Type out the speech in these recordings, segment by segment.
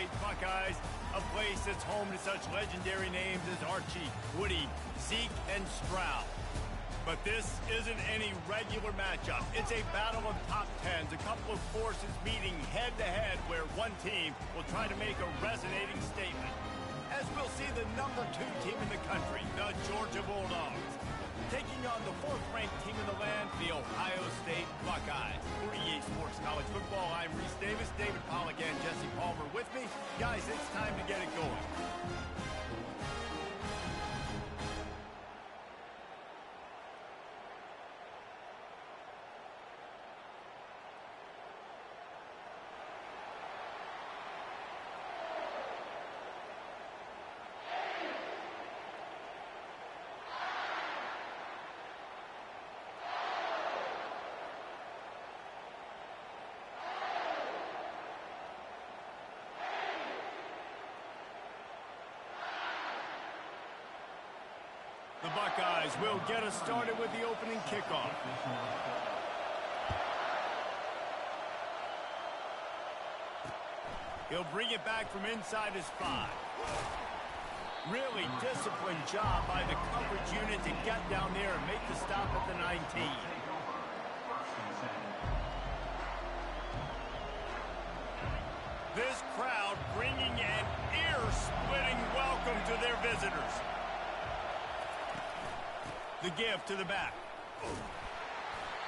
State Buckeyes, a place that's home to such legendary names as Archie, Woody, Zeke, and Stroud. But this isn't any regular matchup. It's a battle of top tens, a couple of forces meeting head-to-head where one team will try to make a resonating statement. As we'll see the number 2 team in the country, the Georgia Bulldogs, taking on the 4th-ranked team in the land, the Ohio State Buckeyes. For EA Sports College Football, I'm Reese Davis, David Pollack, and Jesse Palmer with me. Guys, it's time to get it going. The Buckeyes will get us started with the opening kickoff. He'll bring it back from inside his 5. Really disciplined job by the coverage unit to get down there and make the stop at the 19. This crowd bringing an ear-splitting welcome to their visitors. The give to the back.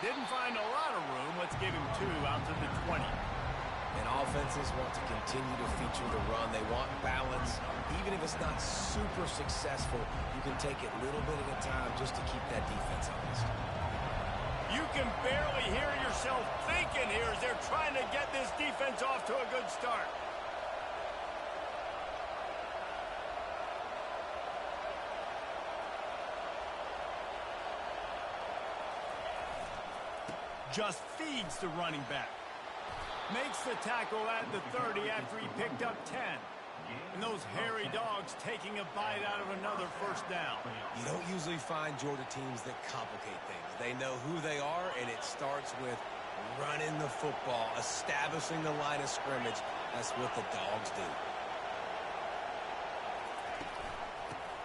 Didn't find a lot of room. Let's give him 2 out to the 20. And offenses want to continue to feature the run. They want balance. Even if it's not super successful, you can take it little bit at a time just to keep that defense honest. You can barely hear yourself thinking here as they're trying to get this defense off to a good start. Just feeds the running back. Makes the tackle at the 30 after he picked up 10. And those hairy dogs taking a bite out of another first down. You don't usually find Georgia teams that complicate things. They know who they are, and it starts with running the football, establishing the line of scrimmage. That's what the dogs do.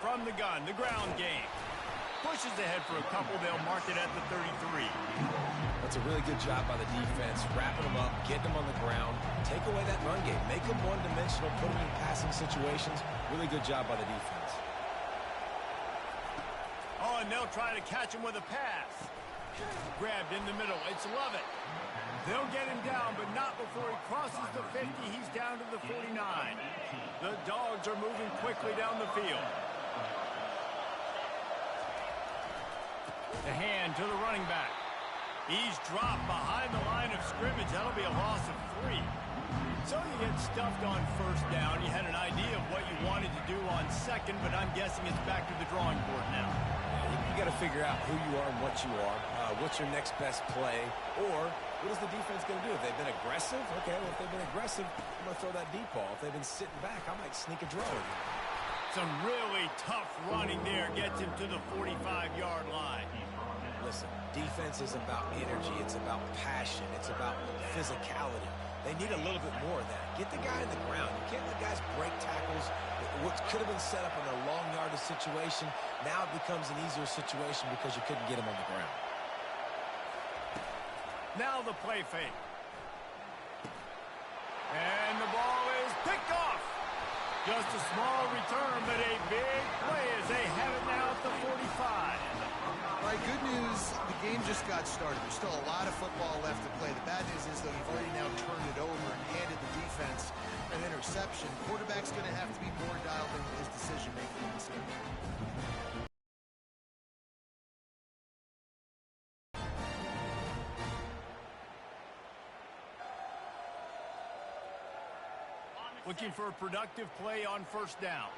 From the gun, the ground game. Pushes ahead for a couple. They'll mark it at the 33. That's a really good job by the defense, wrapping them up, getting them on the ground, take away that run game, make them one-dimensional, put them in passing situations. Really good job by the defense. Oh, and they'll try to catch him with a pass. Grabbed in the middle. It's Lovett. They'll get him down, but not before he crosses the 50. He's down to the 49. The Dogs are moving quickly down the field. The hand to the running back. He's dropped behind the line of scrimmage. That'll be a loss of 3. So you get stuffed on first down. You had an idea of what you wanted to do on second, but I'm guessing it's back to the drawing board now. You got to figure out who you are and what you are. What's your next best play? Or what is the defense going to do? If they've been aggressive, okay, well, if they've been aggressive, I'm going to throw that deep ball. If they've been sitting back, I might sneak a draw. Some really tough running there gets him to the 45-yard line. Listen, defense is about energy. It's about passion. It's about physicality. They need a little bit more of that. Get the guy in the ground. You can't let guys break tackles. What could have been set up in a long yardage situation, now it becomes an easier situation because you couldn't get him on the ground. Now the play fake. And the ball is picked off. Just a small return, but a big play as they have it now at the 45. All right, good news, the game just got started. There's still a lot of football left to play. The bad news is, though, you've already now turned it over and handed the defense an interception. Quarterback's going to have to be more dialed in with his decision-making in this game. Looking for a productive play on first down.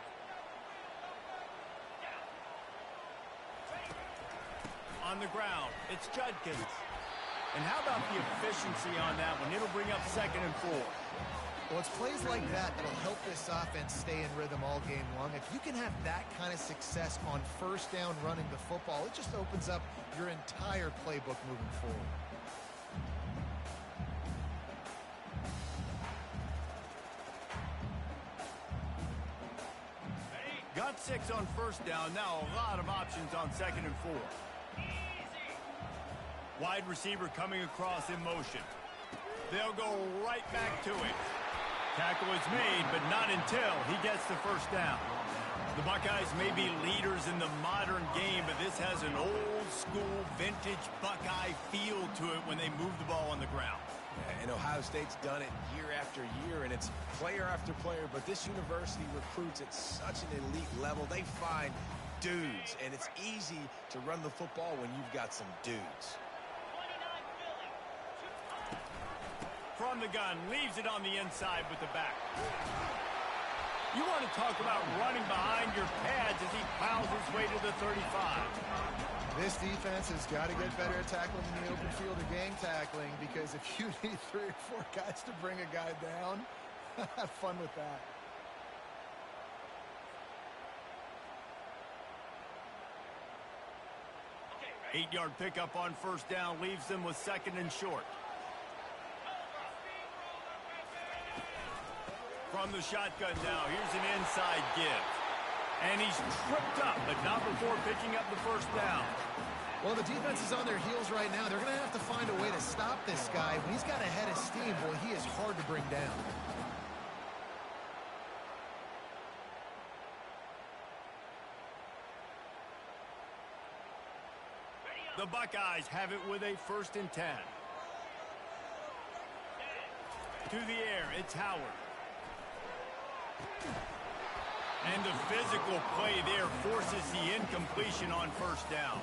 On the ground, it's Judkins. And how about the efficiency on that one? It'll bring up 2nd and 4. Well, it's plays like that that'll help this offense stay in rhythm all game long. If you can have that kind of success on first down running the football, it just opens up your entire playbook moving forward. got 6 on first down. Now a lot of options on 2nd and 4. Wide receiver coming across in motion. They'll go right back to it. Tackle is made, but not until he gets the first down. The Buckeyes may be leaders in the modern game, but this has an old-school, vintage Buckeye feel to it when they move the ball on the ground. And Ohio State's done it year after year, and it's player after player, but this university recruits at such an elite level. They find dudes, and it's easy to run the football when you've got some dudes. From the gun, leaves it on the inside with the back. You want to talk about running behind your pads as he plows his way to the 35. This defense has got to get better at tackling in the open field or gang tackling, because if you need 3 or 4 guys to bring a guy down, have fun with that. Okay, 8-yard pickup on first down leaves them with 2nd and short. From the shotgun now, here's an inside give. And he's tripped up, but not before picking up the first down. Well, the defense is on their heels right now. They're going to have to find a way to stop this guy. When he's got a head of steam, boy, he is hard to bring down. The Buckeyes have it with a 1st and 10. To the air, it's Howard. And the physical play there forces the incompletion on first down.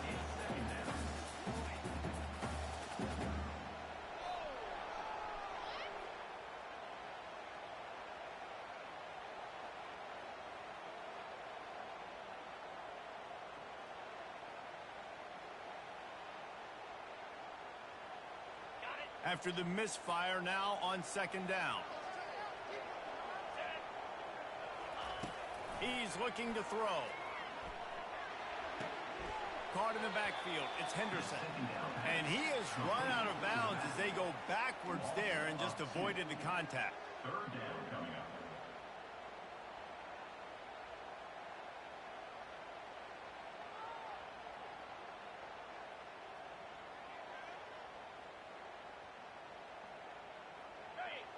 After the misfire, now on 2nd down. He's looking to throw. Caught in the backfield, it's Henderson. And he has run out of bounds as they go backwards there and just avoided the contact. 3rd down coming up.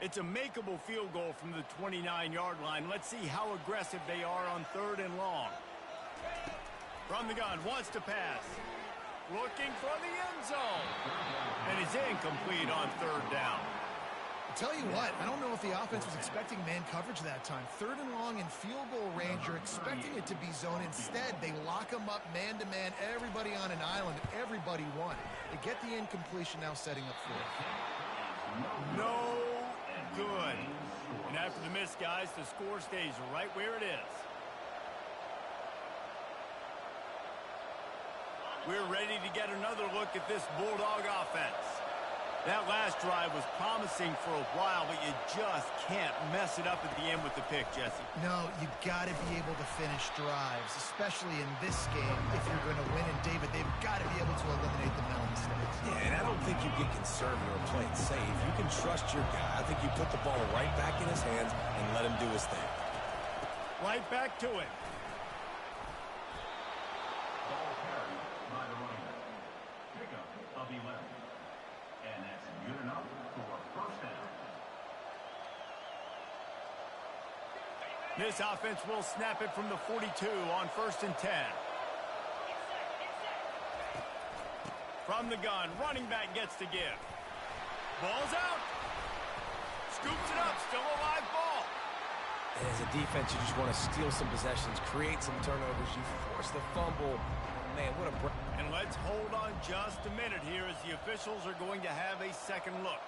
It's a makeable field goal from the 29-yard line. Let's see how aggressive they are on 3rd and long. From the gun, wants to pass. Looking for the end zone. And it's incomplete on 3rd down. I'll tell you what, I don't know if the offense was expecting man coverage that time. 3rd and long in field goal range, you're expecting it to be zone. Instead, they lock them up man-to-man, everybody on an island, everybody won. They get the incompletion, now setting up 4th. No good. And after the miss, guys, the score stays right where it is. We're ready to get another look at this Bulldog offense. That last drive was promising for a while, but you just can't mess it up at the end with the pick, Jesse. No, you got to be able to finish drives, especially in this game. If you're going to win, and David, they've got to be able to eliminate the mental mistakes. Yeah, and I don't think you get conservative or play it safe. You can trust your guy. I think you put the ball right back in his hands and let him do his thing. Right back to it. Ball carried by the running back. Pickup of 11. And that's good enough for 1st down. This offense will snap it from the 42 on 1st and 10. From the gun, running back gets to give. Ball's out. Scoops it up, still a live ball. And as a defense, you just want to steal some possessions, create some turnovers. You force the fumble. Man, what a break. And let's hold on just a minute here as the officials are going to have a second look.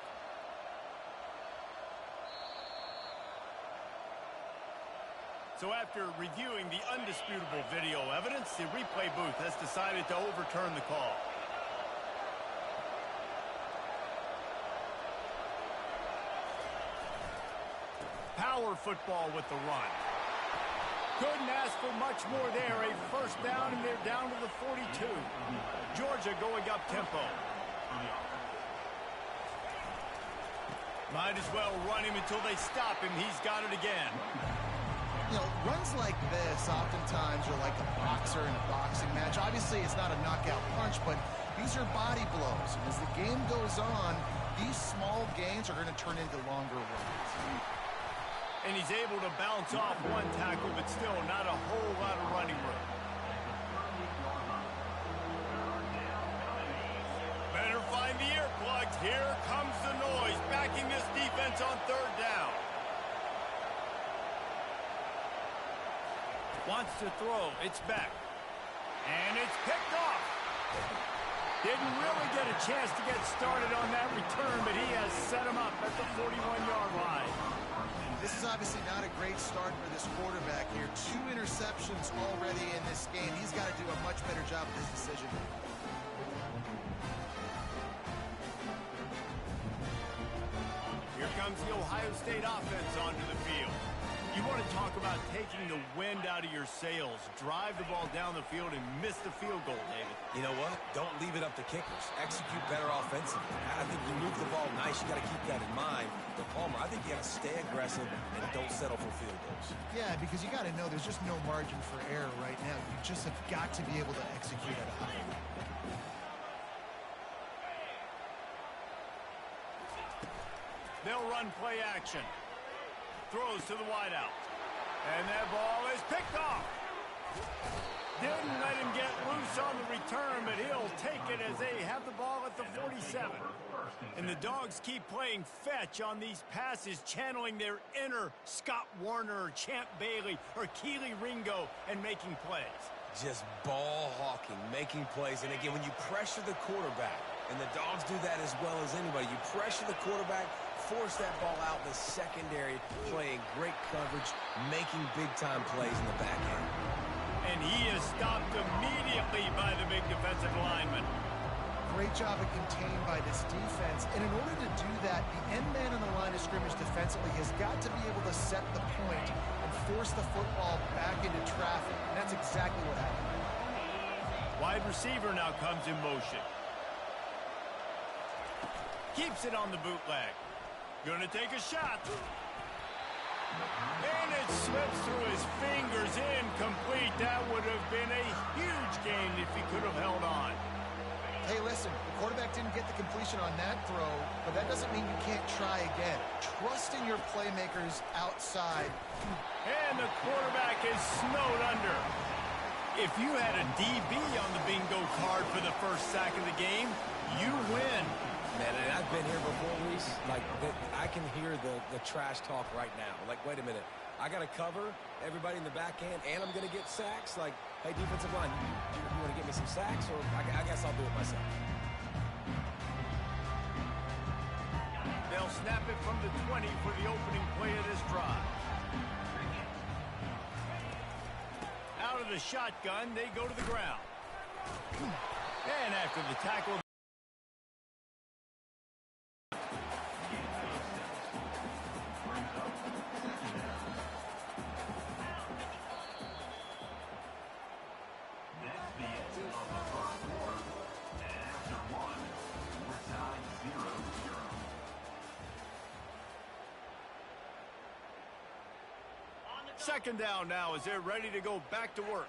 So after reviewing the undisputable video evidence, the replay booth has decided to overturn the call. Power football with the run. Couldn't ask for much more there. A 1st down, and they're down to the 42. Georgia going up tempo. Might as well run him until they stop him. He's got it again. You know, runs like this oftentimes are like a boxer in a boxing match. Obviously, it's not a knockout punch, but these are body blows. And as the game goes on, these small gains are going to turn into longer runs. And he's able to bounce off one tackle, but still not a whole lot of running room. Better find the earplugs. Here comes the noise, backing this defense on third down. Wants to throw. It's back. And it's picked off. Didn't really get a chance to get started on that return, but he has set him up at the 41-yard line. This is obviously not a great start for this quarterback here. 2 interceptions already in this game. He's got to do a much better job with his decision. Here comes the Ohio State offense onto the field. You want to talk about taking the wind out of your sails. Drive the ball down the field and miss the field goal, David. You know what? Don't leave it up to kickers. Execute better offensively. I think you move the ball nice. You got to keep that in mind. But Palmer, I think you got to stay aggressive and don't settle for field goals. Yeah, because you got to know there's just no margin for error right now. You just have got to be able to execute at a high level. They'll run play action. Throws to the wideout. And that ball is picked off. Didn't let him get loose on the return, but he'll take it as they have the ball at the 47. And the Dogs keep playing fetch on these passes, channeling their inner Scott Warner or Champ Bailey or Keely Ringo and making plays. Just ball hawking, making plays. And again, when you pressure the quarterback, and the Dogs do that as well as anybody, you pressure the quarterback, force that ball out in the secondary, playing great coverage, making big-time plays in the back end. And he is stopped immediately by the big defensive lineman. Great job of contained by this defense. And in order to do that, the end man on the line of scrimmage defensively has got to be able to set the point and force the football back into traffic. And that's exactly what happened. Wide receiver now comes in motion. Keeps it on the bootleg. Gonna take a shot. And it slips through his fingers, incomplete. That would have been a huge gain if he could have held on. Hey, listen, the quarterback didn't get the completion on that throw, but that doesn't mean you can't try again. Trust in your playmakers outside. And the quarterback is snowed under. If you had a DB on the bingo card for the first sack of the game, you win. Man, and I've been here before, Reese. Like, I can hear the trash talk right now. Like, wait a minute. I got to cover everybody in the back end, and I'm going to get sacks. Like, hey, defensive line, you want to get me some sacks? Or I guess I'll do it myself. They'll snap it from the 20 for the opening play of this drive. Out of the shotgun, they go to the ground. And after the tackle, second down now as they're ready to go back to work.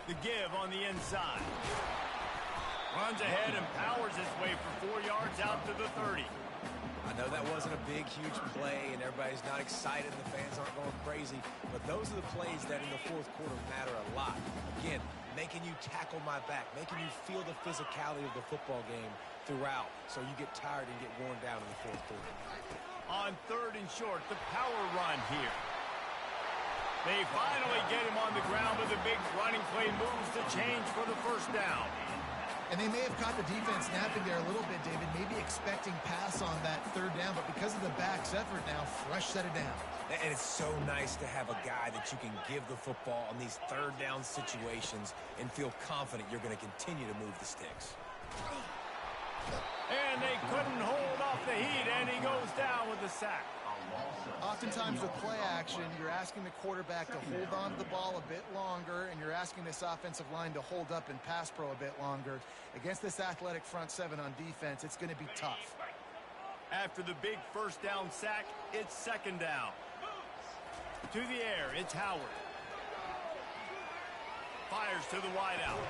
The give on the inside. Runs ahead and powers his way for 4 yards out to the 30. I know that wasn't a big, huge play, and everybody's not excited. The fans aren't going crazy. But those are the plays that in the fourth quarter matter a lot. Again, making you tackle my back, making you feel the physicality of the football game throughout so you get tired and get worn down in the fourth quarter. On third and short, the power run here. They finally get him on the ground with a big running play, moves the change for the first down. And they may have caught the defense napping there a little bit, David, maybe expecting pass on that third down, but because of the back's effort now, Fresh set it down. And it's so nice to have a guy that you can give the football on these third down situations and feel confident you're going to continue to move the sticks. And they couldn't hold off the heat, and he goes down with the sack. Oftentimes with play action, you're asking the quarterback to hold on to the ball a bit longer, and you're asking this offensive line to hold up and pass pro a bit longer. Against this athletic front seven on defense, it's going to be tough. After the big first down sack, it's second down. To the air, it's Howard. Fires to the wideout.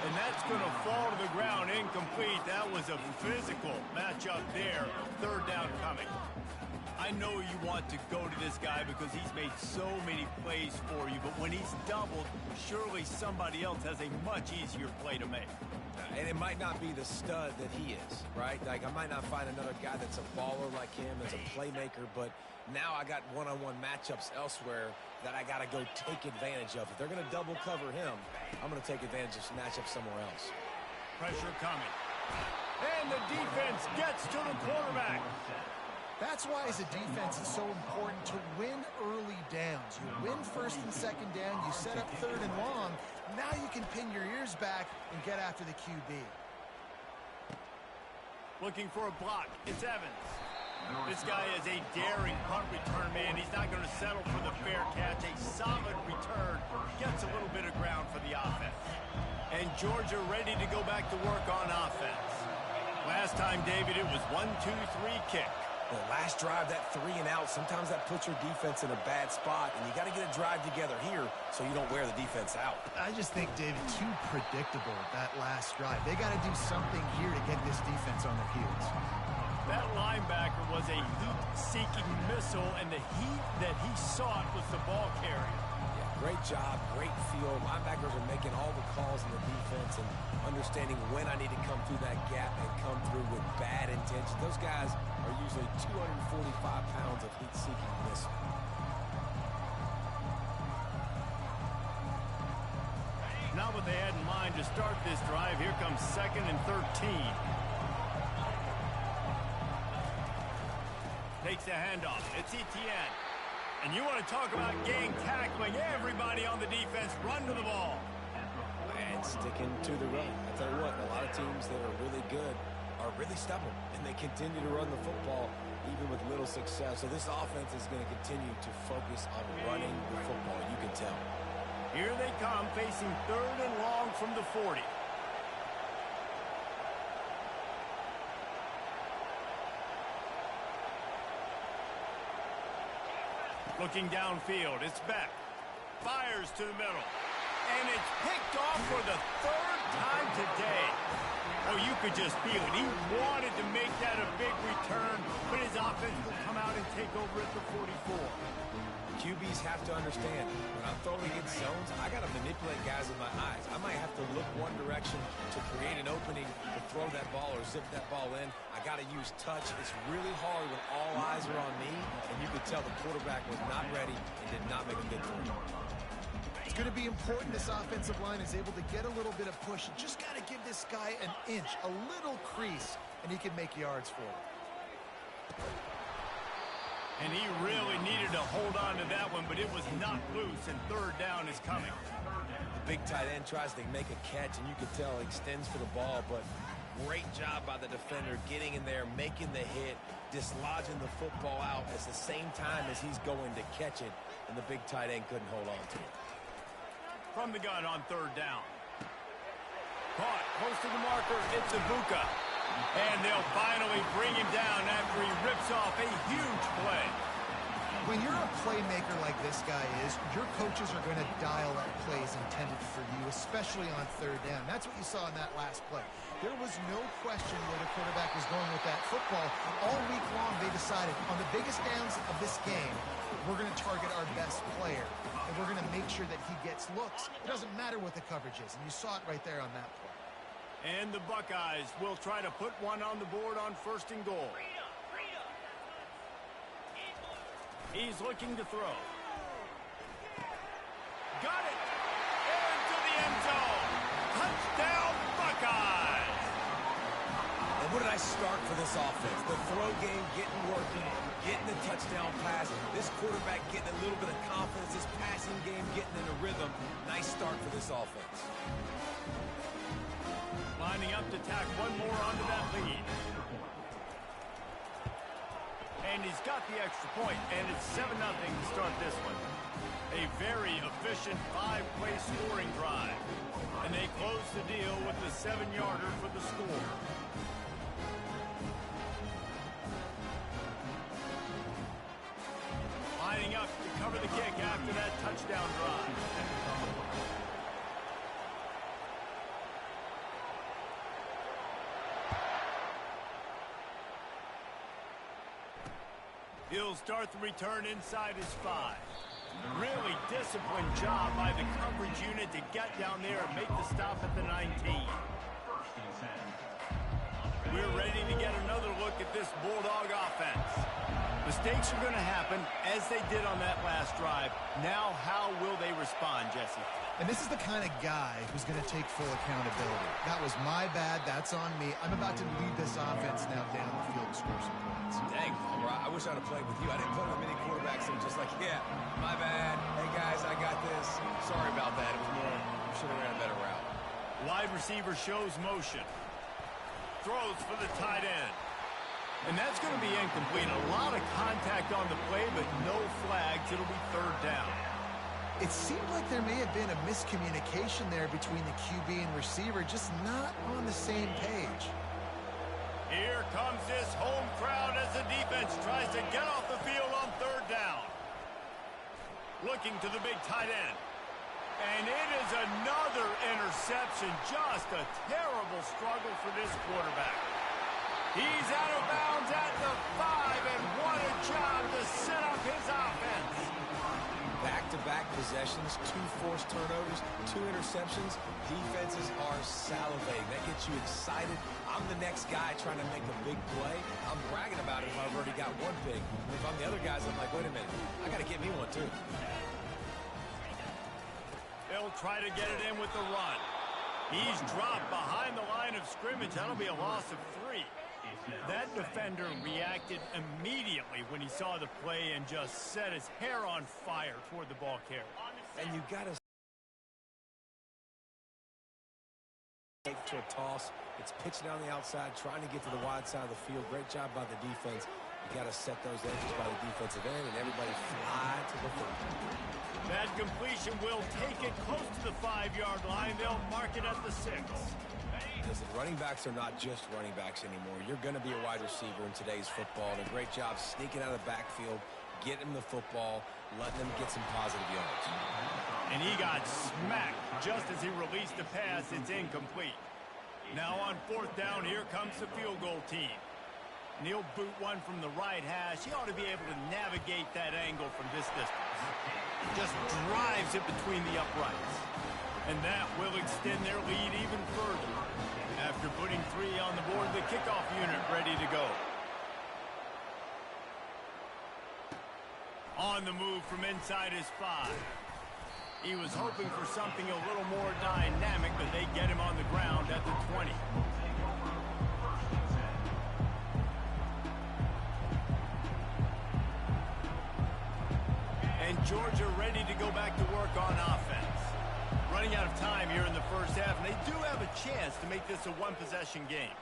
And that's going to fall to the ground incomplete. That was a physical matchup there. Third down coming. I know you want to go to this guy because he's made so many plays for you, but when he's doubled, surely somebody else has a much easier play to make. And it might not be the stud that he is, right? Like, I might not find another guy that's a baller like him, as a playmaker, but now I got one-on-one matchups elsewhere that I got to go take advantage of. If they're going to double cover him, I'm going to take advantage of matchup somewhere else. Pressure coming. And the defense gets to the quarterback. That's why, as a defense, it's so important to win early downs. You win first and second down, you set up third and long. Now you can pin your ears back and get after the QB. Looking for a block. It's Evans. This guy is a daring punt return man. He's not going to settle for the fair catch. A solid return. Gets a little bit of ground for the offense. And Georgia ready to go back to work on offense. Last time, David, it was 1-2-3 kick. The last drive, that 3 and out, sometimes that puts your defense in a bad spot, and you got to get a drive together here so you don't wear the defense out. I just think, David, too predictable that last drive. They got to do something here to get this defense on their heels. That linebacker was a heat-seeking missile, and the heat that he sought was the ball carrier. Great job, great feel. Linebackers are making all the calls in the defense and understanding when I need to come through that gap and come through with bad intentions. Those guys are usually 245 pounds of heat-seeking missile. Not what they had in mind to start this drive. Here comes 2nd and 13. Takes the handoff. It's Etienne. And you want to talk about gang tackling. Everybody on the defense run to the ball. And sticking to the run. I'll tell you what, a lot of teams that are really good are really stubborn, and they continue to run the football even with little success. So this offense is going to continue to focus on running the football, you can tell. Here they come, facing 3rd and long from the 40. Looking downfield, it's Beck. Fires to the middle. And it's picked off for the 3rd time today. Oh, you could just feel it. He wanted to make that a big return, but his offense will come out and take over at the 44. QBs have to understand, when I'm throwing against zones, I got to manipulate guys with my eyes. I might have to look one direction to create an opening to throw that ball or zip that ball in. I got to use touch. It's really hard when all eyes are on me, and you could tell the quarterback was not ready and did not make a good throw. It's going to be important this offensive line is able to get a little bit of push. You just got to give this guy an inch, a little crease, and he can make yards for it. And he really needed to hold on to that one, but it was not loose, and 3rd down is coming. The big tight end tries to make a catch, and you can tell he extends for the ball, but great job by the defender getting in there, making the hit, dislodging the football out at the same time as he's going to catch it, and the big tight end couldn't hold on to it. From the gun on 3rd down. Caught close to the marker, it's Ibuka. And they'll finally bring him down after he rips off a huge play. When you're a playmaker like this guy is, your coaches are going to dial up plays intended for you, especially on 3rd down. That's what you saw in that last play. There was no question where the quarterback was going with that football. All week long, they decided on the biggest downs of this game, we're going to target our best player, and we're going to make sure that he gets looks. It doesn't matter what the coverage is, and you saw it right there on that play. And the Buckeyes will try to put one on the board on 1st and goal. He's looking to throw. Got it! Into the end zone! Touchdown, Buckeyes! And what did I start for this offense? The throw game getting working, getting the touchdown pass. This quarterback getting a little bit of confidence. This passing game getting in a rhythm. Nice start for this offense. Lining up to tack one more onto that lead. And he's got the extra point, and it's 7-0 to start this one. A very efficient 5-play scoring drive. And they close the deal with the 7-yarder for the score. the kick after that touchdown drive. He'll start the return inside his 5. Really disciplined job by the coverage unit to get down there and make the stop at the 19. We're ready to get another look at this Bulldog offense. Mistakes are going to happen, as they did on that last drive. Now, how will they respond, Jesse? And this is the kind of guy who's going to take full accountability. That was my bad. That's on me. I'm about to lead this offense now down the field and score some points. Dang, Palmer, I wish I'd have played with you. I didn't play with many quarterbacks that were just like, yeah, my bad. Hey, guys, I got this. Sorry about that. It was more, should have ran a better route. Wide receiver shows motion. Throws for the tight end. And that's going to be incomplete. A lot of contact on the play, but no flags. It'll be third down. It seemed like there may have been a miscommunication there between the QB and receiver, just not on the same page. Here comes this home crowd as the defense tries to get off the field on third down. Looking to the big tight end. And it is another interception. Just a terrible struggle for this quarterback. He's out of bounds at the 5, and what a job to set up his offense. Back-to-back possessions, 2 forced turnovers, 2 interceptions. Defenses are salivating. That gets you excited. I'm the next guy trying to make a big play. I'm bragging about it if I've already got one big. If I'm the other guys, I'm like, wait a minute. I got to get me one, too. They'll try to get it in with the run. He's dropped behind the line of scrimmage. That'll be a loss of 3. That defender reacted immediately when he saw the play and just set his hair on fire toward the ball carrier. And you got to take to a toss. It's pitched down the outside, trying to get to the wide side of the field. Great job by the defense. You got to set those edges by the defensive end, and everybody fly to the front. That completion will take it close to the 5-yard line. They'll mark it at the 6. Listen, running backs are not just running backs anymore. You're going to be a wide receiver in today's football. And a great job sneaking out of the backfield, getting the football, letting them get some positive yards. And he got smacked just as he released the pass. It's incomplete. Now on 4th down, here comes the field goal team. And he'll boot one from the right hash. He ought to be able to navigate that angle from this distance. Just drives it between the uprights. And that will extend their lead even further. After putting 3 on the board, the kickoff unit ready to go. On the move from inside his 5. He was hoping for something a little more dynamic, but they get him on the ground at the 20. And Georgia ready to go back to work on offense. Running out of time here in the first half, and they do have a chance to make this a one-possession game.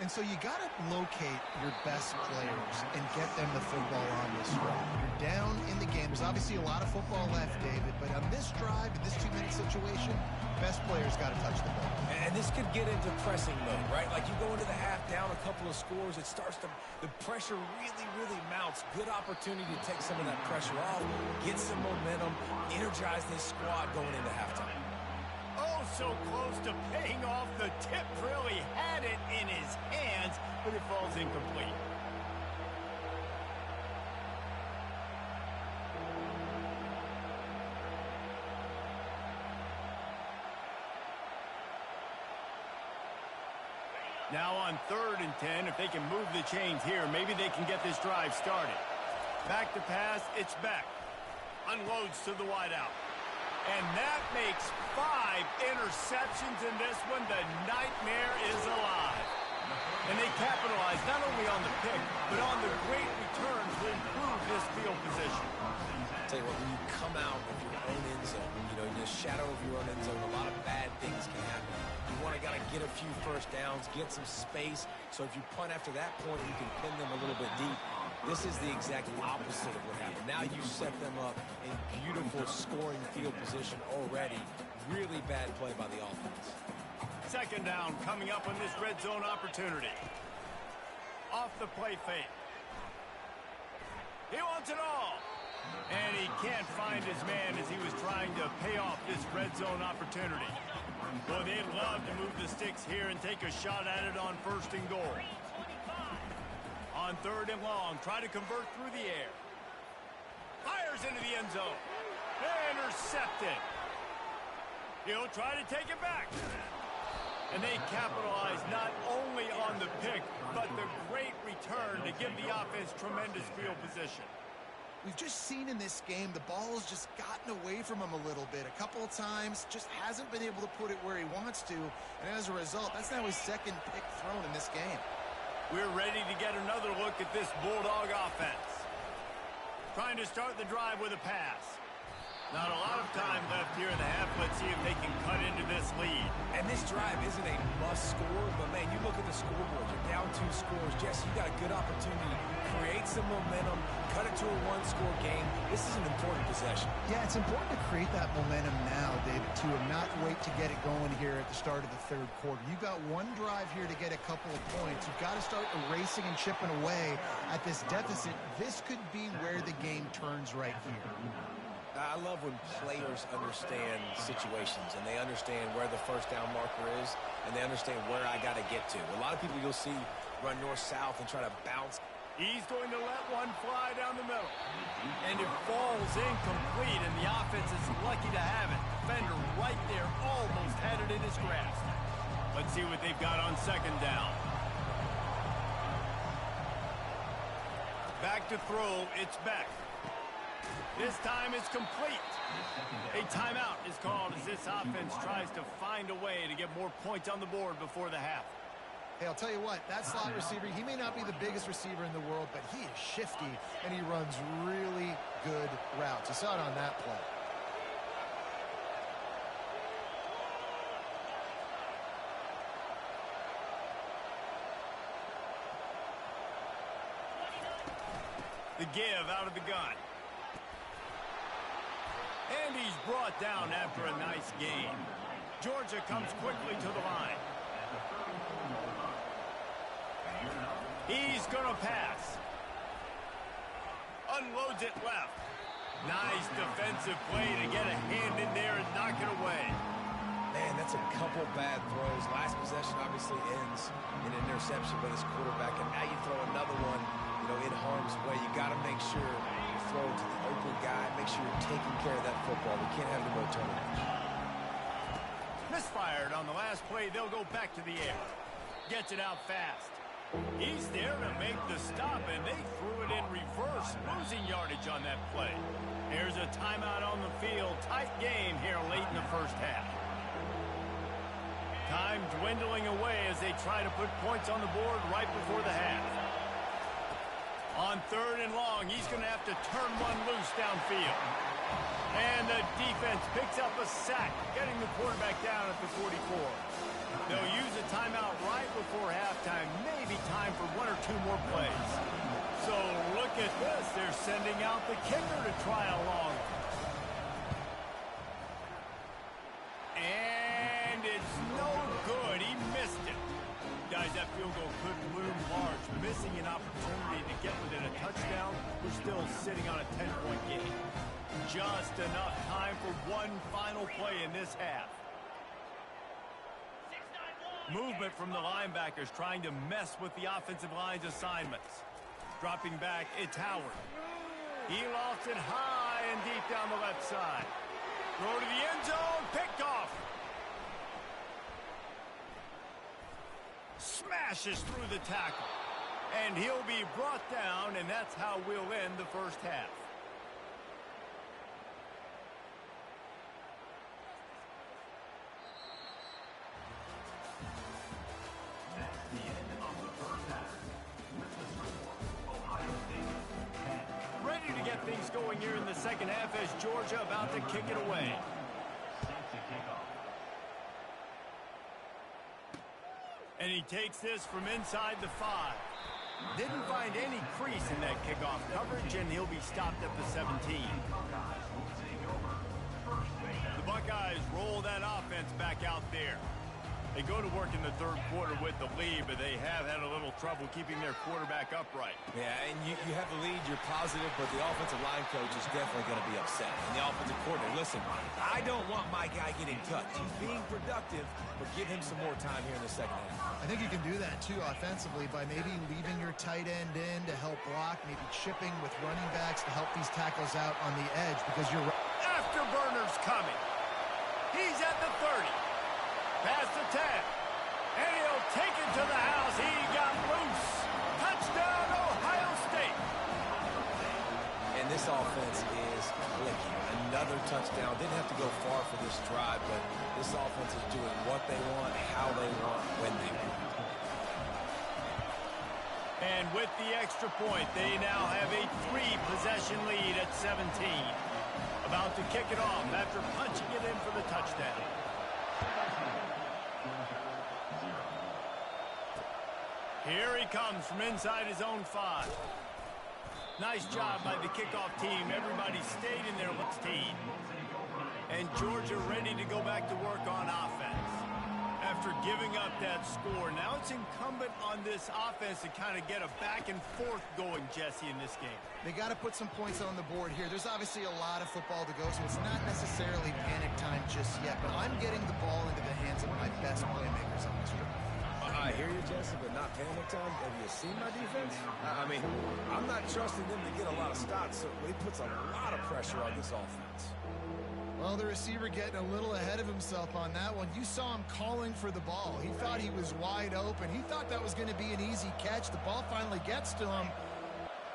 And so you got to locate your best players and get them the football on this drive. You're down in the game. There's obviously a lot of football left, David, but on this drive, in this 2-minute situation, best players got to touch the ball. And this could get into pressing mode, right? Like you go into the half down a couple of scores, it starts to, the pressure really, really mounts. Good opportunity to take some of that pressure off, get some momentum, energize this squad going into halftime. Oh, so close to paying off. The tip really had it in his hands, but it falls incomplete. Now on 3rd and 10, if they can move the chains here, maybe they can get this drive started. Back to pass, it's Beck. Unloads to the wideout. And that makes 5 interceptions in this one. The nightmare is alive. And they capitalize not only on the pick, but on the great return to improve this field position. I'll tell you what, when you come out of your own end zone, you know, in the shadow of your own end zone, a lot of bad things can happen. You want to get a few first downs, get some space. So if you punt after that point, you can pin them a little bit deep. This is the exact opposite of what happened. Now you set them up in beautiful scoring field position already. Really bad play by the offense. 2nd down coming up on this red zone opportunity. Off the play fake. He wants it all. And he can't find his man as he was trying to pay off this red zone opportunity. Well, they'd love to move the sticks here and take a shot at it on 1st and goal. On 3rd and long, try to convert through the air. Fires into the end zone. Intercepted. He'll try to take it back. And they capitalize not only on the pick, but the great return to give the offense tremendous field position. We've just seen in this game the ball has just gotten away from him a little bit. A couple of times, just hasn't been able to put it where he wants to. And as a result, that's now his 2nd pick thrown in this game. We're ready to get another look at this Bulldog offense. Trying to start the drive with a pass. Not a lot of time left here in the half. Let's see if they can cut into this lead. And this drive isn't a must score, but man, you look at the scoreboard. You're down 2 scores. Jesse, you got a good opportunity. Create some momentum. Cut it to a 1-score game. This is an important possession. Yeah, it's important to create that momentum now, David, too, and not wait to get it going here at the start of the 3rd quarter. You've got 1 drive here to get a couple of points. You've got to start erasing and chipping away at this deficit. This could be where the game turns right here. I love when players understand situations and they understand where the 1st down marker is and they understand where I got to get to. A lot of people you'll see run north-south and try to bounce. He's going to let one fly down the middle. And it falls incomplete, and the offense is lucky to have it. Defender right there almost had it in his grasp. Let's see what they've got on 2nd down. Back to throw, it's Beck. This time it's complete. A timeout is called as this offense tries to find a way to get more points on the board before the half. Hey, I'll tell you what, that slot receiver, he may not be the biggest receiver in the world, but he is shifty, and he runs really good routes. You saw it on that play. The give out of the gun. And he's brought down after a nice gain. Georgia comes quickly to the line. He's going to pass. Unloads it left. Nice defensive play to get a hand in there and knock it away. Man, that's a couple bad throws. Last possession obviously ends in an interception by this quarterback, and now you throw another one, in harm's way. You got to make sure you throw it to the open guy. Make sure you're taking care of that football. We can't have any more turnovers. Misfired on the last play. They'll go back to the air. Gets it out fast. He's there to make the stop, and they threw it in reverse, losing yardage on that play. Here's a timeout on the field. Tight game here late in the 1st half. Time dwindling away as they try to put points on the board right before the half. On 3rd and long, he's going to have to turn one loose downfield. And the defense picks up a sack, getting the quarterback down at the 44. They'll use a timeout right before halftime. Maybe time for 1 or 2 more plays. So look at this. They're sending out the kicker to try along. And it's no good. He missed it. Guys, that field goal could loom large. Missing an opportunity to get within a touchdown. We're still sitting on a 10-point game. Just enough time for one final play in this half. Movement from the linebackers trying to mess with the offensive line's assignments. Dropping back, it's Howard. He lofts it high and deep down the left side. Throw to the end zone, picked off. Smashes through the tackle. And he'll be brought down, and that's how we'll end the 1st half. Ready to get things going here in the 2nd half as Georgia about to kick it away. And he takes this from inside the 5. Didn't find any crease in that kickoff coverage, and he'll be stopped at the 17. The Buckeyes roll that offense back out there. They go to work in the third quarter with the lead, but they have had a little trouble keeping their quarterback upright. Yeah, and you have the lead, you're positive, but the offensive line coach is definitely going to be upset. And the offensive coordinator, listen, I don't want my guy getting touched. He's being productive, but give him some more time here in the second half. I think you can do that, too, offensively, by maybe leaving your tight end in to help block, maybe chipping with running backs to help these tackles out on the edge, because you're... Afterburner's coming. He's at the 30. Past the 10. And he'll take it to the house. He got loose. Touchdown, Ohio State. And this offense is clicking. Another touchdown. Didn't have to go far for this drive, but this offense is doing what they want, how they want, when they want. And with the extra point, they now have a 3-possession lead at 17. About to kick it off after punching it in for the touchdown. Here he comes from inside his own 5. Nice job by the kickoff team. Everybody stayed in their team. And Georgia ready to go back to work on offense. After giving up that score, now it's incumbent on this offense to kind of get a back and forth going, Jesse, in this game. They got to put some points on the board here. There's obviously a lot of football to go, so it's not necessarily panic time just yet, but I'm getting the ball into the hands of my best playmakers on this drive. I hear you, Jesse, but not panic time. Have you seen my defense? I mean, I'm not trusting them to get a lot of stops, so it puts a lot of pressure on this offense. Well, the receiver getting a little ahead of himself on that one. You saw him calling for the ball. He thought he was wide open. He thought that was going to be an easy catch. The ball finally gets to him.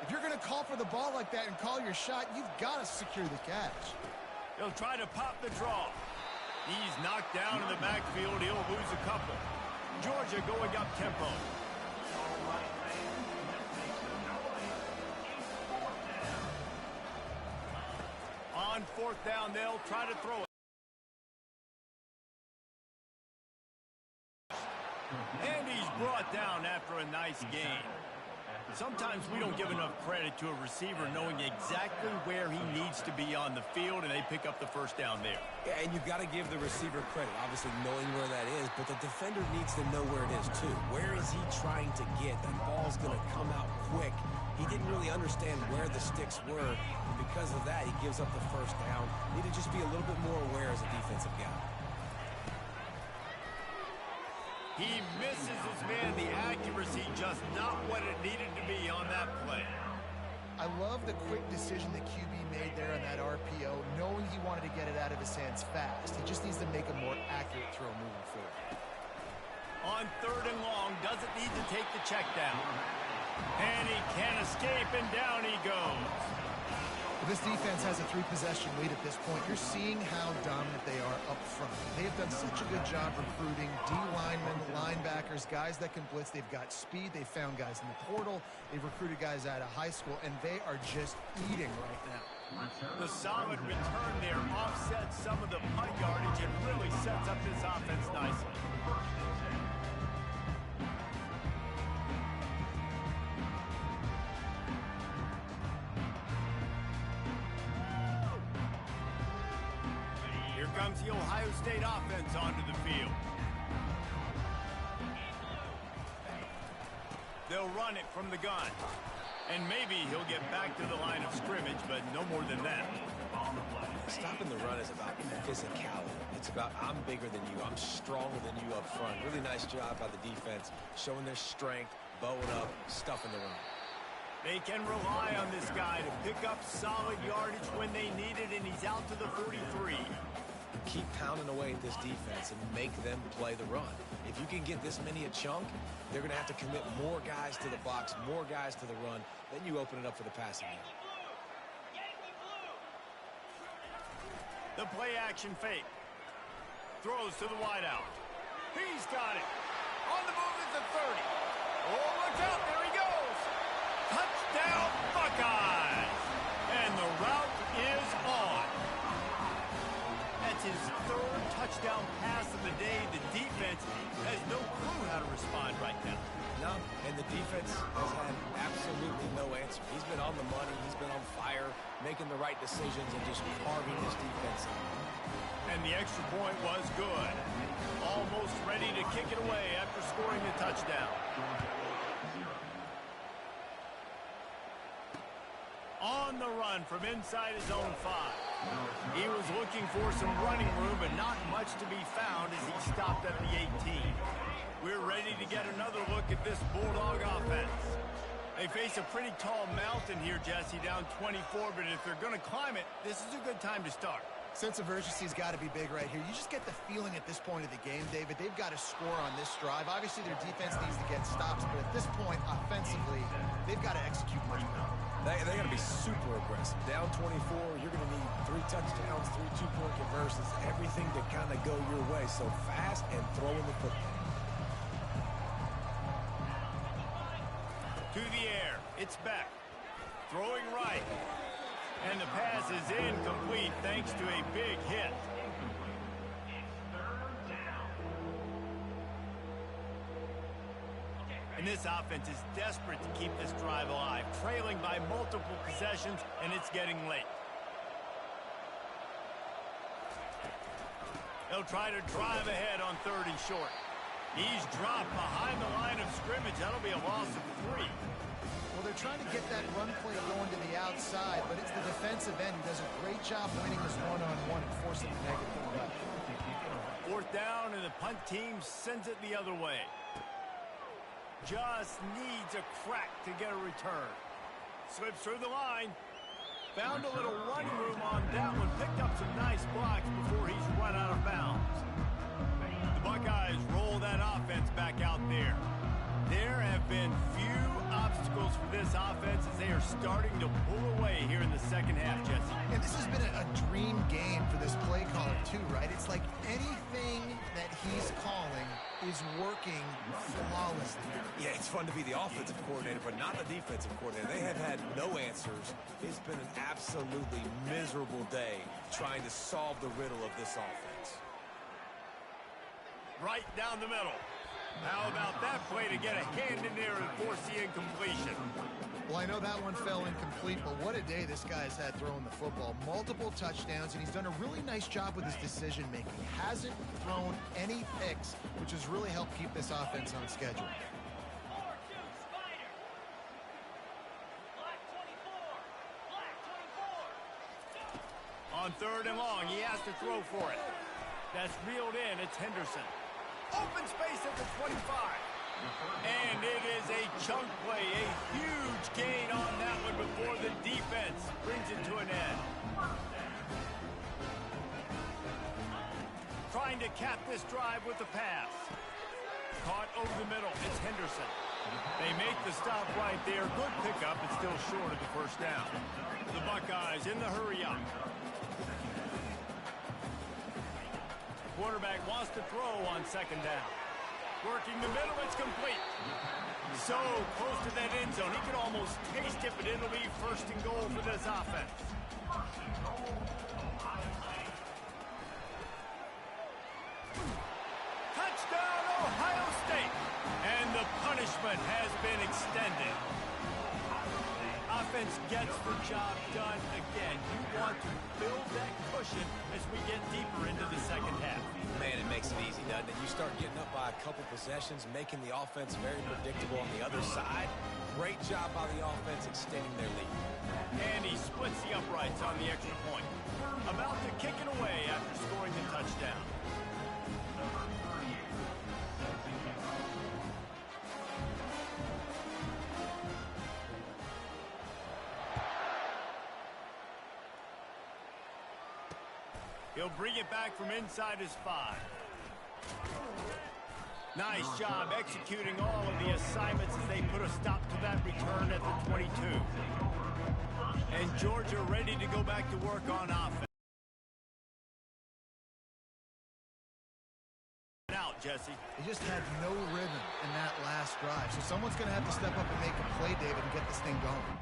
If you're going to call for the ball like that and call your shot, you've got to secure the catch. He'll try to pop the draw. He's knocked down in the backfield. He'll lose a couple. Georgia going up tempo. On 4th down, they'll try to throw it. And he's brought down after a nice gain. Sometimes we don't give enough credit to a receiver knowing exactly where he needs to be on the field, and they pick up the first down there. Yeah, and you've got to give the receiver credit, obviously knowing where that is, but the defender needs to know where it is too. Where is he trying to get? That ball's going to come out quick. He didn't really understand where the sticks were, and because of that, he gives up the first down. Need to just be a little bit more aware as a defensive guy. He misses his man. The accuracy just not what it needed to be on that play. I love the quick decision that QB made there on that RPO, knowing he wanted to get it out of his hands fast. He just needs to make a more accurate throw moving forward. On 3rd and long, doesn't need to take the check down. And he can't escape, and down he goes. This defense has a 3-possession lead at this point. You're seeing how dominant they are up front. They have done such a good job recruiting D-linemen, linebackers, guys that can blitz. They've got speed. They've found guys in the portal. They've recruited guys out of high school, and they are just eating right now. The solid return there offsets some of the punt yardage and really sets up this offense nicely. Comes the Ohio State offense onto the field. They'll run it from the gun. And maybe he'll get back to the line of scrimmage, but no more than that. Stopping the run is about physicality. It's about I'm bigger than you. I'm stronger than you up front. Really nice job by the defense, showing their strength, bowing up, stuffing the run. They can rely on this guy to pick up solid yardage when they need it, and he's out to the 43. Keep pounding away at this defense and make them play the run. If you can get this many a chunk, they're going to have to commit more guys to the box, more guys to the run. Then you open it up for the passing game. The play action fake. Throws to the wideout. He's got it. On the move is the 30. Oh, look out. There he goes. Touchdown, Buckeyes. And the route is on. That's his 3rd touchdown pass of the day. The defense has no clue how to respond right now. No, and the defense has had absolutely no answer. He's been on the money. He's been on fire. fire, making the right decisions, and just carving his defense up. And the extra point was good. Almost ready to kick it away after scoring the touchdown. On the run from inside his own 5. He was looking for some running room, but not much to be found as he stopped at the 18. We're ready to get another look at this Bulldog offense. They face a pretty tall mountain here, Jesse, down 24, but if they're going to climb it, this is a good time to start. Sense of urgency's got to be big right here. You just get the feeling at this point of the game, David, they've got to score on this drive. Obviously, their defense needs to get stops, but at this point, offensively, they've got to execute much better. They got to be super aggressive. Down 24, you're going to need 3 touchdowns, 3 two-point conversions, everything to kind of go your way. So fast and throwing the football. To the air. It's back. Throwing right. And the pass is incomplete thanks to a big hit. And this offense is desperate to keep this drive alive, trailing by multiple possessions, and it's getting late. They'll try to drive ahead on 3rd and short. He's dropped behind the line of scrimmage. That'll be a loss of 3. Well, they're trying to get that run play going to the outside, but it's the defensive end who does a great job winning this one-on-one and forcing the negative play. 4th down, and the punt team sends it the other way. Just needs a crack to get a return. Slips through the line. Found a little running room on that one. Picked up some nice blocks before he's run out of bounds. The Buckeyes roll that offense back out there. There have been few obstacles for this offense as they are starting to pull away here in the second half, Jesse. And this has been a dream game for this play caller, too, right? It's like anything that he's calling is working flawlessly. Yeah, it's fun to be the offensive coordinator, but not the defensive coordinator. They have had no answers. It's been an absolutely miserable day trying to solve the riddle of this offense. Right down the middle. How about that play to get a hand in there and force the incompletion? Well, I know that one fell incomplete, but what a day this guy's had throwing the football. Multiple touchdowns, and he's done a really nice job with his decision-making. Hasn't thrown any picks, which has really helped keep this offense on schedule. On 3rd and long, he has to throw for it. That's reeled in. It's Henderson. Open space at the 25. And it is a chunk play, a huge gain on that one before the defense brings it to an end. Trying to cap this drive with the pass. Caught over the middle. It's Henderson. They make the stop right there. Good pickup, but still short of the 1st down. The Buckeyes in the hurry up. Quarterback wants to throw on 2nd down. Working the middle, it's complete. So close to that end zone. He could almost taste it, but it'll be 1st and goal for this offense. Touchdown, Ohio State. And the punishment has been extended. Offense gets the job done again. You want to build that cushion as we get deeper into the second half. Man, it makes it easy, doesn't it? You start getting up by a couple possessions, making the offense very predictable on the other side. Great job by the offense extending their lead. And he splits the uprights on the extra point. About to kick it away after scoring the touchdown. He'll bring it back from inside his 5. Nice job executing all of the assignments as they put a stop to that return at the 22. And Georgia ready to go back to work on offense. Out, Jesse. They just had no rhythm in that last drive. So someone's going to have to step up and make a play, David, and get this thing going.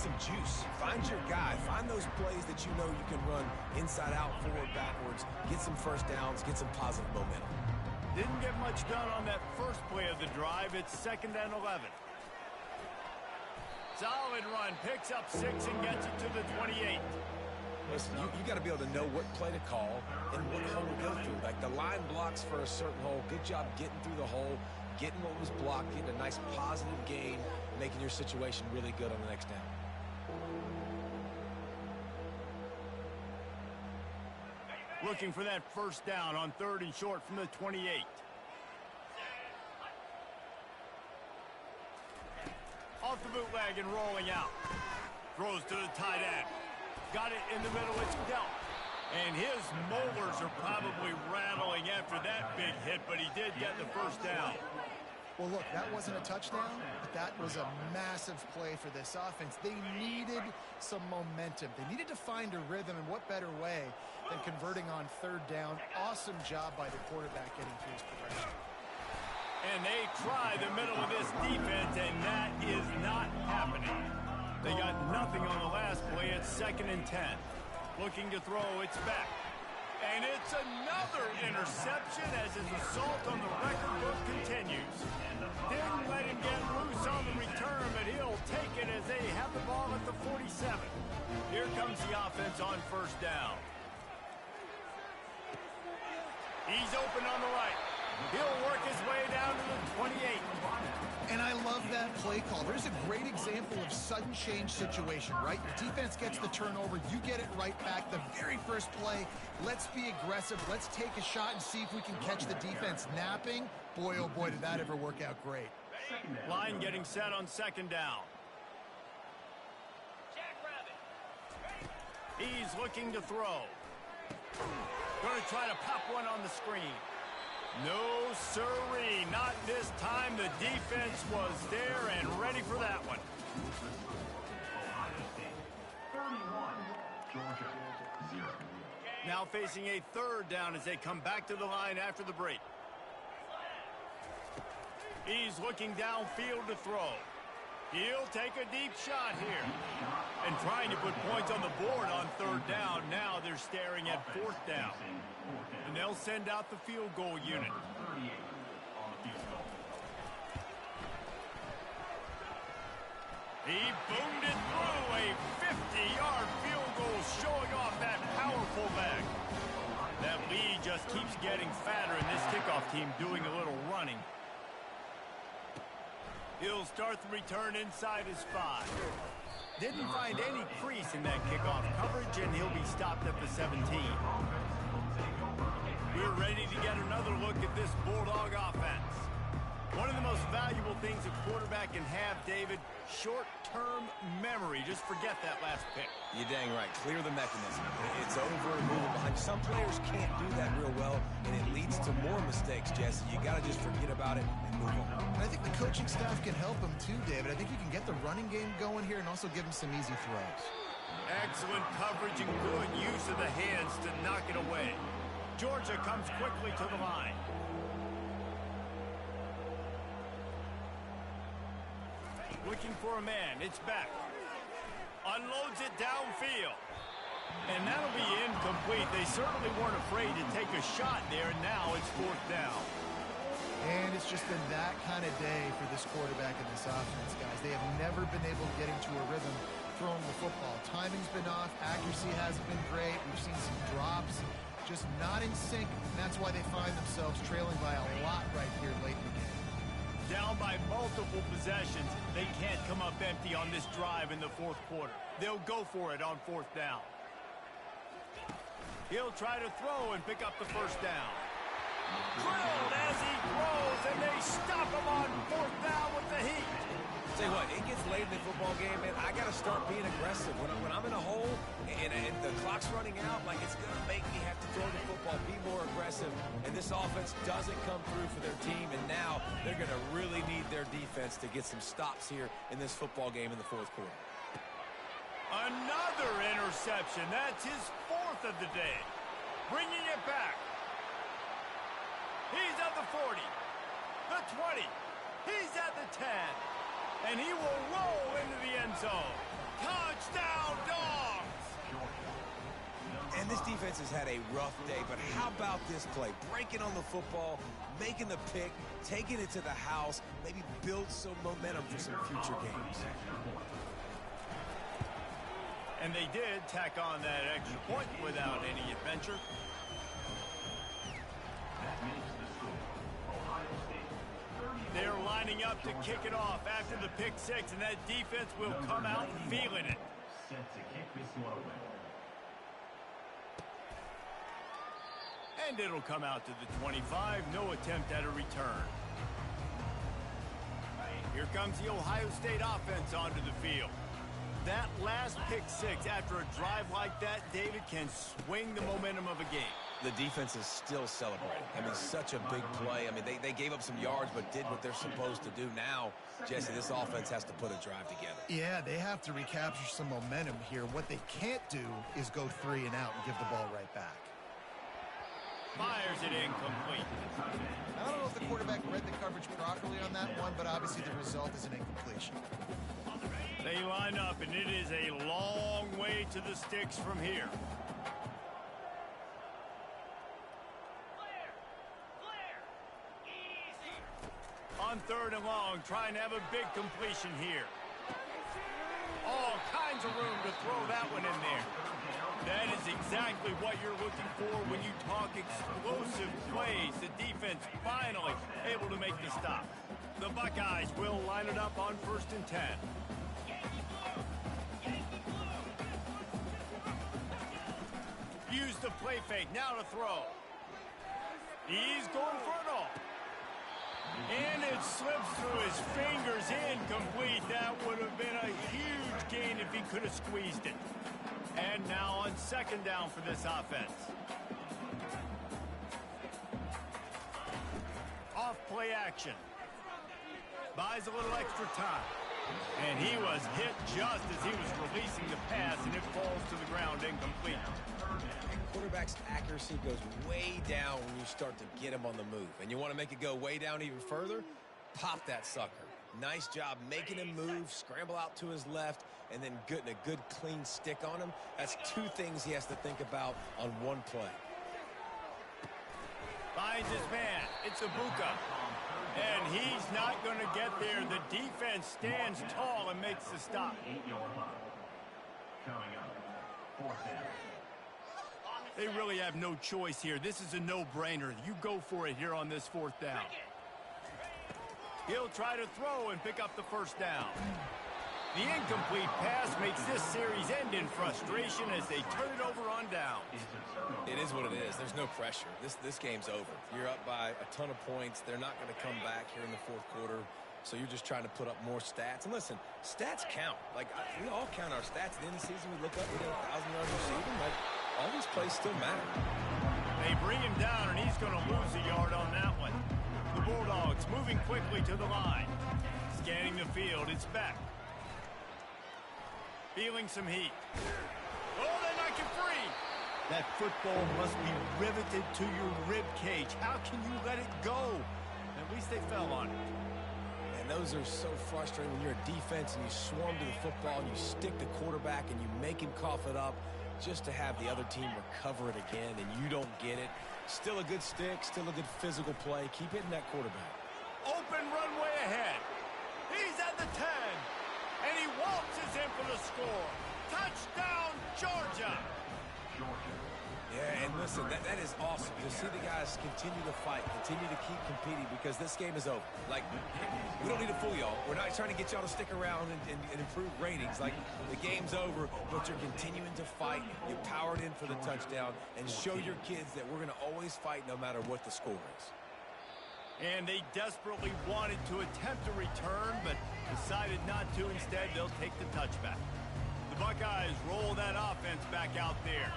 some juice. Find your guy. Find those plays that you know you can run inside out, forward, backwards. Get some first downs. Get some positive momentum. Didn't get much done on that first play of the drive. It's 2nd and 11. Solid run. Picks up 6 and gets it to the 28. Listen, you got to be able to know what play to call and what hole to go through. Like the line blocks for a certain hole. Good job getting through the hole, getting what was blocked, getting a nice positive gain, making your situation really good on the next down. Looking for that first down on 3rd and short from the 28. Off the bootleg and rolling out. Throws to the tight end. Got it in the middle. It's Delp. And his molars are probably rattling after that big hit, but he did get the first down. Well, look, that wasn't a touchdown, but that was a massive play for this offense. They needed some momentum. They needed to find a rhythm, and what better way than converting on 3rd down. Awesome job by the quarterback getting through his progression. And they try the middle of this defense, and that is not happening. They got nothing on the last play. It's 2nd and 10. Looking to throw, it's back. And it's another interception as his assault on the record book continues. Didn't let him get loose on the return, but he'll take it as they have the ball at the 47. Here comes the offense on 1st down. He's open on the right. He'll work his way down to the 28. And I love that play call. There's a great example of sudden change situation, right? Your defense gets the turnover. You get it right back. The very first play, let's be aggressive. Let's take a shot and see if we can catch the defense napping. Boy, oh boy, did that ever work out great. Line getting set on 2nd down. He's looking to throw. Going to try to pop one on the screen. No, sirree, not this time. The defense was there and ready for that one. Ohio State 31, Georgia 0. Now facing a 3rd down as they come back to the line after the break. He's looking downfield to throw. He'll take a deep shot here. And trying to put points on the board on 3rd down. Now they're staring at 4th down. And they'll send out the field goal unit. He boomed it through. A 50-yard field goal showing off that powerful leg. That lead just keeps getting fatter, and this kickoff team doing a little running. He'll start the return inside his 5. Didn't find any crease in that kickoff coverage, and he'll be stopped at the 17. We're ready to get another look at this Bulldog offense. One of the most valuable things a quarterback can have, David, short-term memory. Just forget that last pick. You're dang right. Clear the mechanism. It's over and move it behind. Some players can't do that real well, and it leads to more mistakes, Jesse. You got to just forget about it and move on. And I think the coaching staff can help him too, David. I think you can get the running game going here and also give him some easy throws. Excellent coverage and good use of the hands to knock it away. Georgia comes quickly to the line. Looking for a man. It's back. Unloads it downfield. And that'll be incomplete. They certainly weren't afraid to take a shot there. Now it's 4th down. And it's just been that kind of day for this quarterback and this offense, guys. They have never been able to get into a rhythm throwing the football. Timing's been off. Accuracy hasn't been great. We've seen some drops. Just not in sync. And that's why they find themselves trailing by a lot right here late in the game. Down by multiple possessions. They can't come up empty on this drive in the 4th quarter. They'll go for it on 4th down. He'll try to throw and pick up the first down. Drilled as he throws, and they stop him on 4th down with the heat. Tell you what, it gets late in the football game, man. I got to start being aggressive. When I'm in a hole and the clock's running out, like it's going to make me have to throw the football, be more aggressive. And this offense doesn't come through for their team, and now they're going to really need their defense to get some stops here in this football game in the 4th quarter. Another interception. That's his 4th of the day. Bringing it back. He's at the 40, the 20. He's at the 10. And he will roll into the end zone. Touchdown, Dogs! And this defense has had a rough day, but how about this play? Breaking on the football, making the pick, taking it to the house, maybe build some momentum for some future games. And they did tack on that extra point without any adventure. That makes the score Ohio State 30. They're lining up to kick it off after the pick six, and that defense will come out feeling it. Set to kick this one away. And it'll come out to the 25. No attempt at a return. Here comes the Ohio State offense onto the field. That last pick six after a drive like that, David, can swing the momentum of a game. The defense is still celebrating. I mean, such a big play. I mean, they gave up some yards but did what they're supposed to do. Now, Jesse, this offense has to put a drive together. Yeah, they have to recapture some momentum here. What they can't do is go 3 and out and give the ball right back. Fires it incomplete. I don't know if the quarterback read the coverage properly on that one, but obviously the result is an incompletion. They line up, and it is a long way to the sticks from here. On 3rd and long, trying to have a big completion here. All kinds of room to throw that one in there. That is exactly what you're looking for when you talk explosive plays. The defense finally able to make the stop. The Buckeyes will line it up on 1st and 10. Use the play fake, now to throw. He's going for it all. And it slips through his fingers, incomplete. That would have been a huge gain if he could have squeezed it. And now on 2nd down for this offense. Off play action. Buys a little extra time. And he was hit just as he was releasing the pass, and it falls to the ground incomplete. Quarterback's accuracy goes way down when you start to get him on the move. And you want to make it go way down even further? Pop that sucker. Nice job making him move, scramble out to his left, and then getting a good clean stick on him. That's 2 things he has to think about on one play. Finds his man. It's Ibuka. And he's not going to get there. The defense stands tall and makes the stop. 8-yard line. Coming up, 4th down. They really have no choice here. This is a no-brainer. You go for it here on this 4th down. He'll try to throw and pick up the 1st down. The incomplete pass makes this series end in frustration as they turn it over on downs. It is what it is. There's no pressure. This game's over. You're up by a ton of points. They're not going to come back here in the 4th quarter. So you're just trying to put up more stats. And listen, stats count. Like, we all count our stats. At the end of the season, we look up, we get 1,000 yards receiving. Like, all these plays still matter. They bring him down, and he's going to lose a yard on that one. The Bulldogs moving quickly to the line. Scanning the field, it's Beck. Feeling some heat. Oh, they knock it free. That football must be riveted to your rib cage. How can you let it go? At least they fell on it. And those are so frustrating when you're a defense and you swarm to the football and you stick the quarterback and you make him cough it up just to have the other team recover it again and you don't get it. Still a good stick, still a good physical play. Keep hitting that quarterback. Open runway ahead. He's at the 10. And he waltzes in for the score. Touchdown, Georgia. Yeah, and listen, that is awesome to see the guys continue to fight, continue to keep competing because this game is over. Like, we don't need to fool y'all. We're not trying to get y'all to stick around and improve ratings. Like, the game's over, but you're continuing to fight. You powered in for the touchdown and show your kids that we're going to always fight no matter what the score is. And they desperately wanted to attempt a return, but decided not to. Instead, they'll take the touchback. The Buckeyes roll that offense back out there.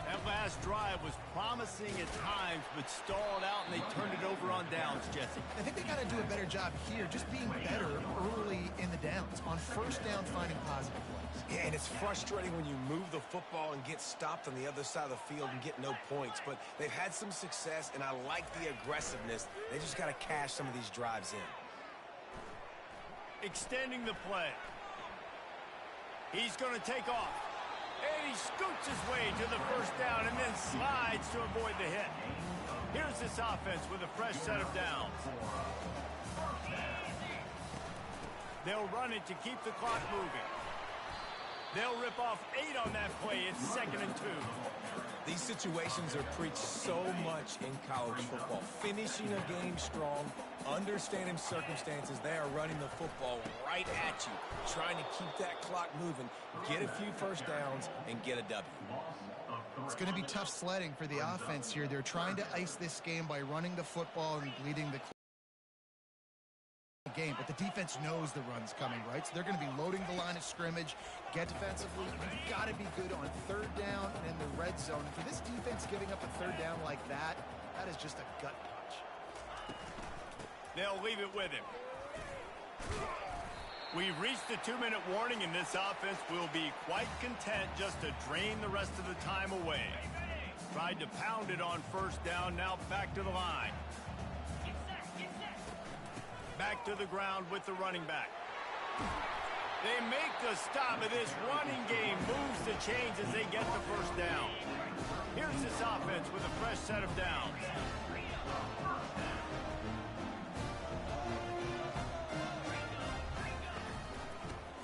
That last drive was promising at times, but stalled out, and they turned it over on downs, Jesse. I think they got to do a better job here, just being better early in the downs. On 1st down, finding positive plays. Yeah, and it's frustrating when you move the football and get stopped on the other side of the field and get no points. But they've had some success, and I like the aggressiveness. They just got to cash some of these drives in. Extending the play. He's going to take off. And he scoots his way to the first down and then slides to avoid the hit. Here's this offense with a fresh set of downs. They'll run it to keep the clock moving. They'll rip off 8 on that play. It's 2nd and 2. These situations are preached so much in college football. Finishing a game strong, understanding circumstances. They are running the football right at you, trying to keep that clock moving, get a few first downs, and get a W. It's going to be tough sledding for the offense here. They're trying to ice this game by running the football and leading the game, but the defense knows the run's coming, right? So they're going to be loading the line of scrimmage, get defensively. You've got to be good on 3rd down and in the red zone. And for this defense giving up a 3rd down like that, that is just a gut punch. They'll leave it with him. We've reached the 2-minute warning, and this offense will be quite content just to drain the rest of the time away. Tried to pound it on 1st down, now back to the line. Back to the ground with the running back. They make the stop, and this running game moves the chains as they get the 1st down. Here's this offense with a fresh set of downs.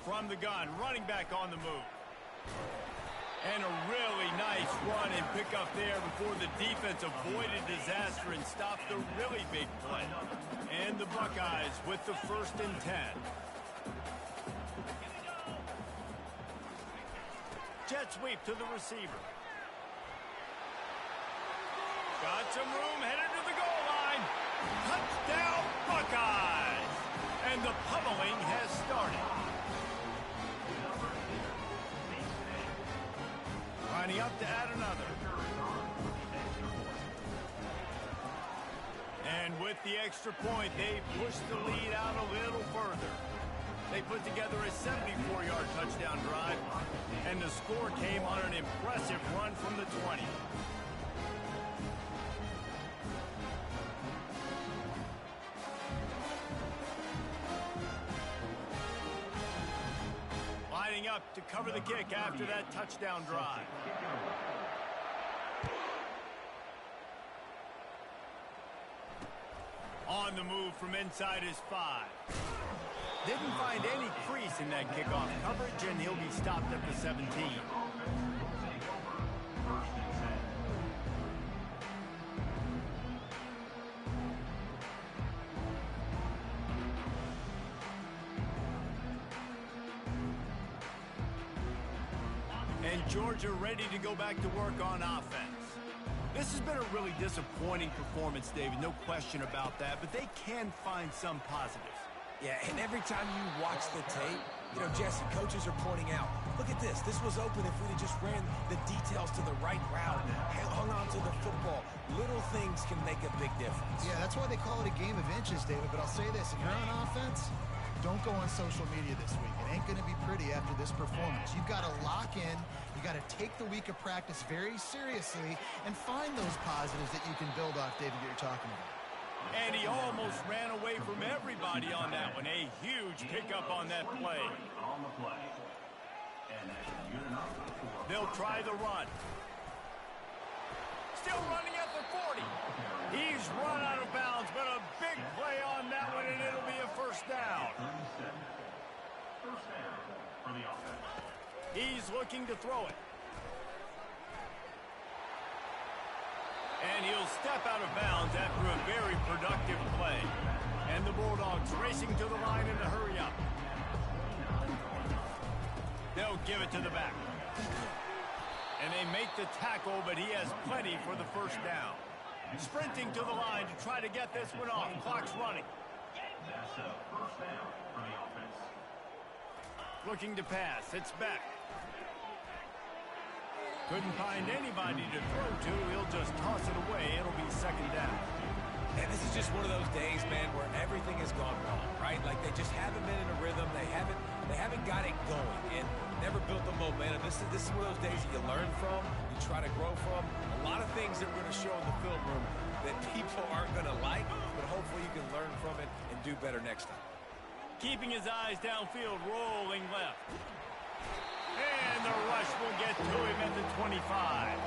From the gun, running back on the move. And a really nice run and pick up there before the defense avoided disaster and stopped the really big play. And the Buckeyes with the 1st and 10. Jet sweep to the receiver. Got some room, headed to the goal line. Touchdown, Buckeyes! And the pummeling has started. Lining up to add another. And with the extra point, they push the lead out a little further. They put together a 74-yard touchdown drive, and the score came on an impressive run from the 20. Lining up to cover the kick after that touchdown drive. On the move from inside his 5. Didn't find any crease in that kickoff coverage, and he'll be stopped at the 17. And Georgia ready to go back to work on offense. This has been a really disappointing performance, David, no question about that, but they can find some positives. Yeah, and every time you watch the tape, you know, Jesse, coaches are pointing out, look at this. This was open if we'd just ran the details to the right route, hung on to the football. Little things can make a big difference. Yeah, that's why they call it a game of inches, David. But I'll say this, if you're on offense, don't go on social media this week. It ain't going to be pretty after this performance. You've got to lock in. You got to take the week of practice very seriously and find those positives that you can build off, David, that you're talking about. And he almost ran away from everybody on that one. A huge pickup on that play. They'll try the run. Still running at the 40. He's run out of bounds, but a big play on that one, and it'll be a 1st down. He's looking to throw it. And he'll step out of bounds after a very productive play. And the Bulldogs racing to the line in the hurry up. They'll give it to the back. And they make the tackle, but he has plenty for the 1st down. Sprinting to the line to try to get this one off. Clock's running. That's a 1st down for the offense. Looking to pass. It's Beck. Couldn't find anybody to throw to. He'll just toss it away. It'll be 2nd down. And this is just one of those days, man, where everything has gone wrong, right? Like they just haven't been in a rhythm. They haven't got it going and never built the momentum. This is one of those days that you learn from, you try to grow from. A lot of things that we're going to show in the film room that people aren't going to like, but hopefully you can learn from it and do better next time. Keeping his eyes downfield, rolling left. And the rush will get to him at the 25.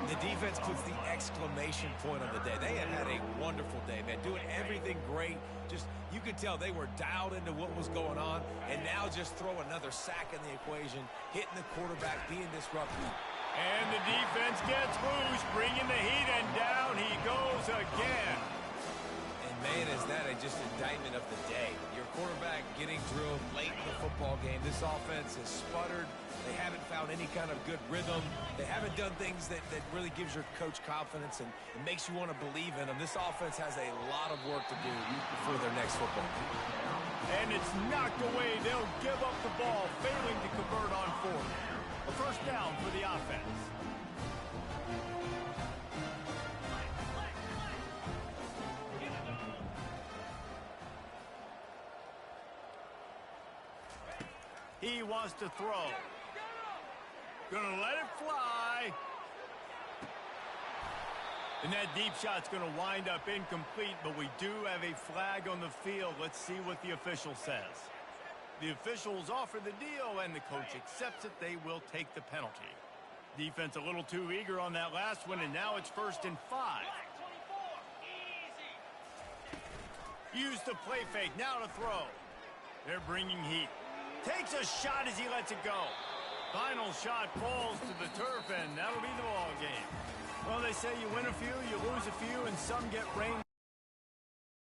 The defense puts the exclamation point on the day. They have had a wonderful day, man. Doing everything great. Just, you could tell they were dialed into what was going on. And now just throw another sack in the equation, hitting the quarterback, being disruptive. And the defense gets loose, bringing the heat, and down he goes again. And, man, is that just indictment of the day. Your quarterback getting drilled late in the football game. This offense has sputtered. They haven't found any kind of good rhythm. They haven't done things that really gives your coach confidence and makes you want to believe in them. This offense has a lot of work to do before their next football game. And it's knocked away. They'll give up the ball, failing to convert on fourth. A first down for the offense. He wants to throw. Gonna let it fly. And that deep shot's gonna wind up incomplete, but we do have a flag on the field. Let's see what the official says. The officials offer the deal, and the coach accepts it. They will take the penalty. Defense a little too eager on that last one, and now it's 1st and 5. Use the play fake, now to throw. They're bringing heat. Takes a shot as he lets it go. Final shot falls to the turf, and that'll be the ball game. Well, they say you win a few, you lose a few, and some get rained